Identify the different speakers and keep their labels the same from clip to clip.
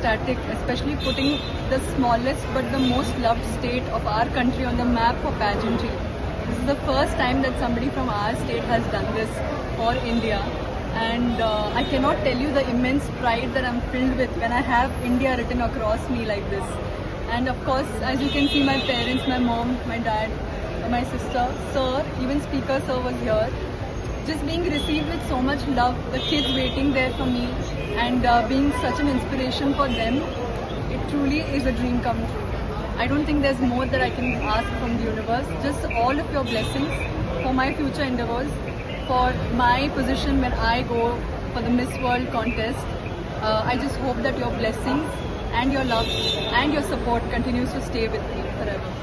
Speaker 1: ecstatic, especially putting the smallest but the most loved state of our country on the map for pageantry. This is the first time that somebody from our state has done this for India. And I cannot tell you the immense pride that I'm filled with when I have India written across me like this. And of course, as you can see, my parents, my mom, my dad, my sister, sir, even speaker sir was here. Just being received with so much love, the kids waiting there for me, and being such an inspiration for them, it truly is a dream come true. I don't think there's more that I can ask from the universe. Just all of your blessings for my future endeavors, for my position when I go for the Miss World contest. I just hope that your blessings and your love and your support continues to stay with me forever.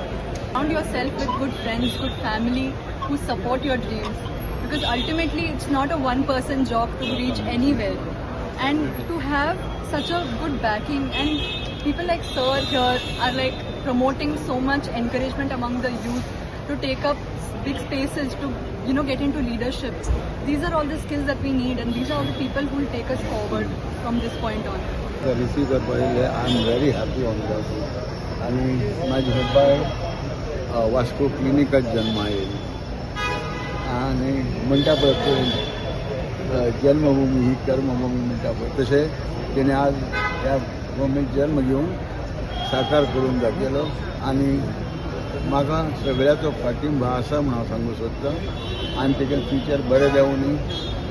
Speaker 1: Surround yourself with good friends, good family who support your dreams. Because ultimately it's not a one-person job to reach anywhere. And to have such a good backing, and people like Sir here are like promoting so much encouragement among the youth to take up big spaces, to get into leadership. These are all the skills that we need, and these are all the people who will take us forward from this point on.
Speaker 2: The receiver I am very happy on that. आणि माझी bye Vasco क्लिनिकात जन्म आहे आणि म्हणटा पळय जन्मभूमी ही कर्मभूमी म्हणटा पळय तशें तेणे आज ह्या भूमीक जन्म घेवन साकार करून दाखयलो आणि म्हाका सगळ्याचो फाटिंबा आसा म्हूण हांव सांगूंक सोदतां आनी तेजें फ्युचर बरें जावं न्ही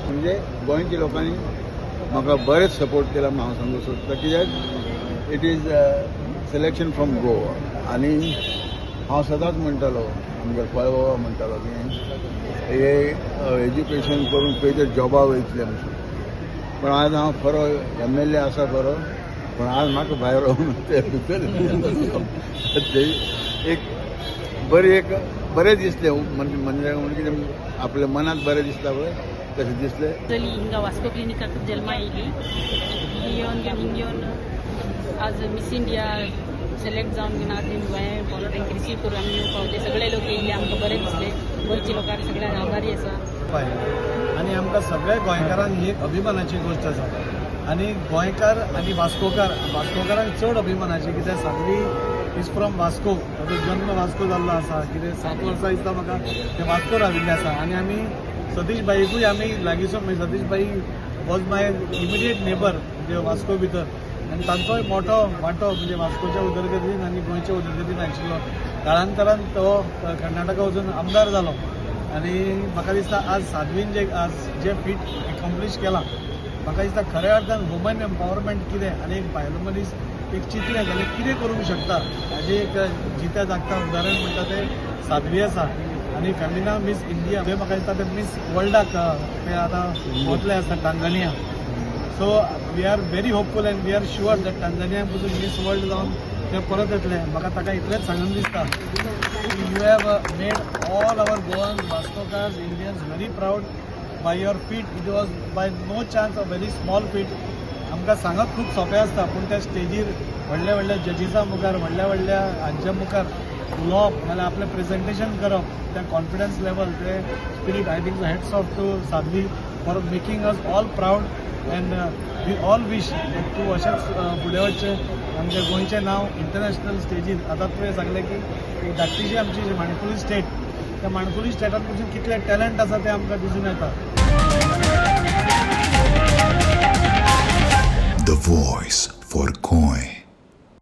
Speaker 2: म्हणजे गोंयच्या लोकांनी म्हाका बरेंच सपोर्ट केला म्हूण हांव सांगूंक सोदतां कित्याक it is selection from Goa आनी हांव सदांच म्हणटालो आमगे पळय म्हणटालो की हे एज्युकेशन करून खंय तरी जॉबा वयतले म्हणून पण आज हांव खरो MLA आसा खरो पण आज म्हाका भायर रावून ते भितर एक बरें दिसलें म्हणजे कितें आपल्या मनाक बरें दिसता पळय तशें दिसलें.
Speaker 3: हिंगा वास्को क्लिनिकात जल्मा येयली हिंग आज मिस इंडिया सिलेक्ट जावन घेवन आज गोंय बरो तांकां रिसीव करून आमी पावले सगळे लोक येयले आमकां बरें दिसलें गोंयच्या लोकांक सगळ्यांक आभारी आसा
Speaker 4: आनी आमकां सगळ्या गोंयकारांक ही एक अभिमानाची गोश्ट आसा आनी गोंयकार आनी वास्कोकारांक चड अभिमानाची कित्याक साध्वी इज फ्रॉम वास्को ताजो जन्म वास्को जाल्लो आसा कितें 7 वर्सां दिसता म्हाका ते वास्को राविल्ले आसा आनी आमी सतीश बाईकूय आमी लागींचो म्हणजे सतीश बाई वॉज माय इमिडिएट नेबर म्हणजे वास्को भितर आनी तांचोय मोठो वांटो म्हणजे वास्कोच्या उदरगतीन आनी गोंयच्या उदरगतीन आशिल्लो काळांतरान तो कर्नाटका वचून आमदार जालो आनी म्हाका दिसता आज साध्वीन जे फीट एकम्प्लीश केलां म्हाका दिसता खऱ्या अर्थान वुमन एम्पावरमेंट कितें आनी एक बायलो मनीस एक चिंतलें जाल्यार कितें करूंक शकता हाजें एक जित्या जागता उदाहरण म्हणटा तें साध्वी आसा आनी फेमिना मिस इंडिया हे म्हाका दिसता ते मिस वर्ल्डाक ते आतां वतले आसा Tanzania so we are very hopeful and we are sure that Tanzania पसून मिस वर्ल्ड जावन ते परत येतले म्हाका ताका इतलेंच सांगून दिसता you have made all our Goan वास्कोकार्स Indians very proud by your feat it was by no chance a very small feat आमकां सांगप खूब सोंपें आसता पूण त्या स्टेजीर व्हडल्या जजीसा मुखार व्हडल्या हांच्या मुखार उलोवप नाल्यार आपलें प्रेजेंटेशन करप त्या कॉन्फिडन्स लेवल ते spirit I think hats off to Sadhvi for making us all proud and we all wish तूं अशेंच फुडें वचचें आमच्या गोंयचें नांव इंटरनॅशनल स्टेजीर आतां तुवें सांगलें की धाकटीशी आमची माणकुली स्टेट त्या माणकुली स्टेटान पसून कितले टॅलंट आसा तें आमकां दिसून येता.
Speaker 5: The voice for Goy.